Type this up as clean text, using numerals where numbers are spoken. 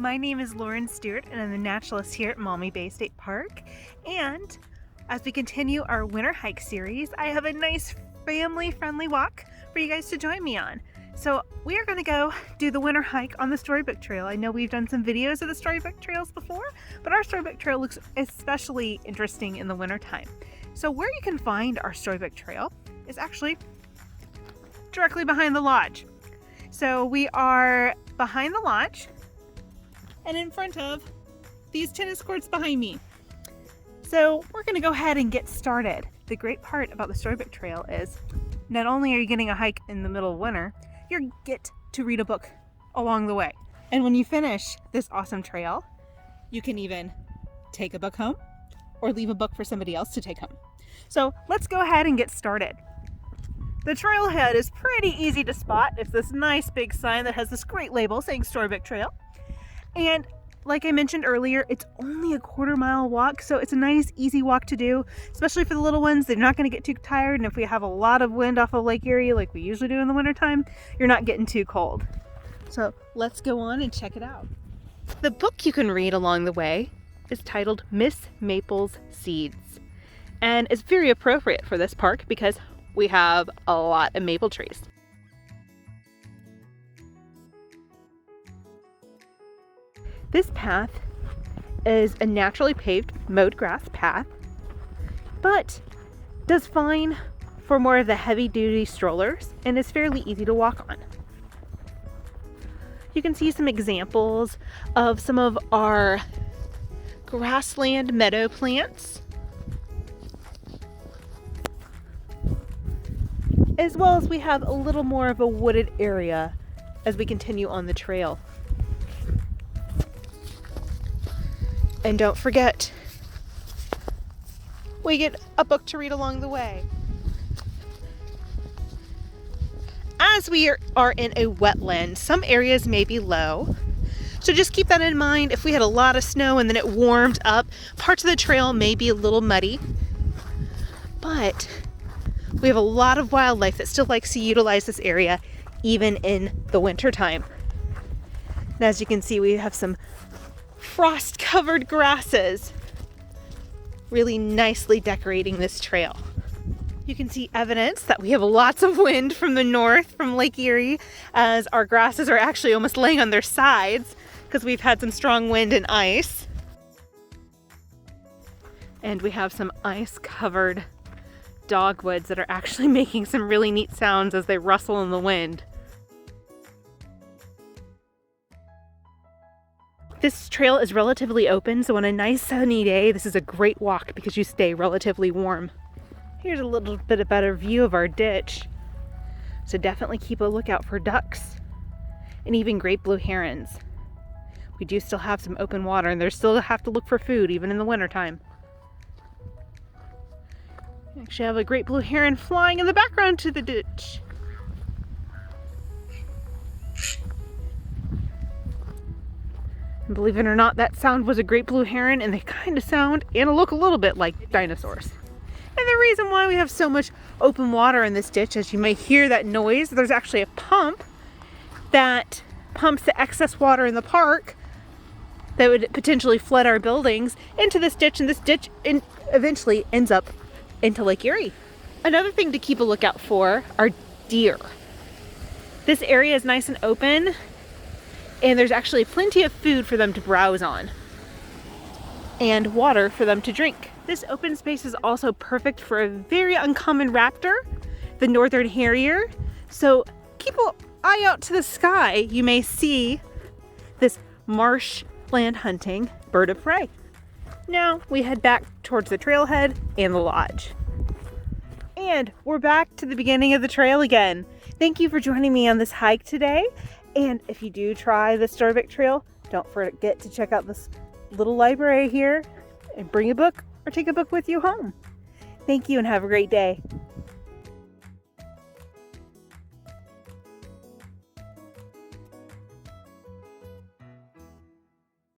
My name is Lauren Stewart and I'm the naturalist here at Maumee Bay State Park. And as we continue our winter hike series, I have a nice family-friendly walk for you guys to join me on. So we are going to go do the winter hike on the Storybook Trail. I know we've done some videos of the Storybook Trails before, but our Storybook Trail looks especially interesting in the winter time. So where you can find our Storybook Trail is actually directly behind the lodge. So we are behind the lodge and in front of these tennis courts behind me. So we're going to go ahead and get started. The great part about the Storybook Trail is not only are you getting a hike in the middle of winter, you get to read a book along the way. And when you finish this awesome trail, you can even take a book home or leave a book for somebody else to take home. So let's go ahead and get started. The trailhead is pretty easy to spot. It's this nice big sign that has this great label saying Storybook Trail. And like I mentioned earlier, it's only a quarter-mile walk, so it's a nice, easy walk to do, especially for the little ones. They're not going to get too tired, and if we have a lot of wind off of Lake Erie like we usually do in the wintertime, you're not getting too cold. So let's go on and check it out. The book you can read along the way is titled Miss Maple's Seeds, and it's very appropriate for this park because we have a lot of maple trees. This path is a naturally paved mowed grass path, but does fine for more of the heavy-duty strollers and is fairly easy to walk on. You can see some examples of some of our grassland meadow plants, as well as we have a little more of a wooded area as we continue on the trail. And don't forget, we get a book to read along the way. As we are in a wetland, some areas may be low. So just keep that in mind. If we had a lot of snow and then it warmed up, parts of the trail may be a little muddy. But we have a lot of wildlife that still likes to utilize this area even in the winter time. And as you can see, we have some frost-covered grasses really nicely decorating this trail. You can see evidence that we have lots of wind from the north, from Lake Erie, as our grasses are actually almost laying on their sides because we've had some strong wind and ice. And we have some ice-covered dogwoods that are actually making some really neat sounds as they rustle in the wind. This trail is relatively open, so on a nice sunny day, this is a great walk because you stay relatively warm. Here's a little bit of better view of our ditch. So definitely keep a lookout for ducks and even great blue herons. We do still have some open water and they still have to look for food even in the wintertime. We actually have a great blue heron flying in the background to the ditch. And believe it or not, that sound was a great blue heron, and they kind of sound and look a little bit like dinosaurs. And the reason why we have so much open water in this ditch, as you may hear that noise, there's actually a pump that pumps the excess water in the park that would potentially flood our buildings into this ditch, and this ditch eventually ends up into Lake Erie. Another thing to keep a lookout for are deer. This area is nice and open, and there's actually plenty of food for them to browse on and water for them to drink. This open space is also perfect for a very uncommon raptor, the northern harrier. So keep an eye out to the sky. You may see this marshland hunting bird of prey. Now we head back towards the trailhead and the lodge. And we're back to the beginning of the trail again. Thank you for joining me on this hike today. And if you do try the Storybook Trail, don't forget to check out this little library here and bring a book or take a book with you home. Thank you and have a great day.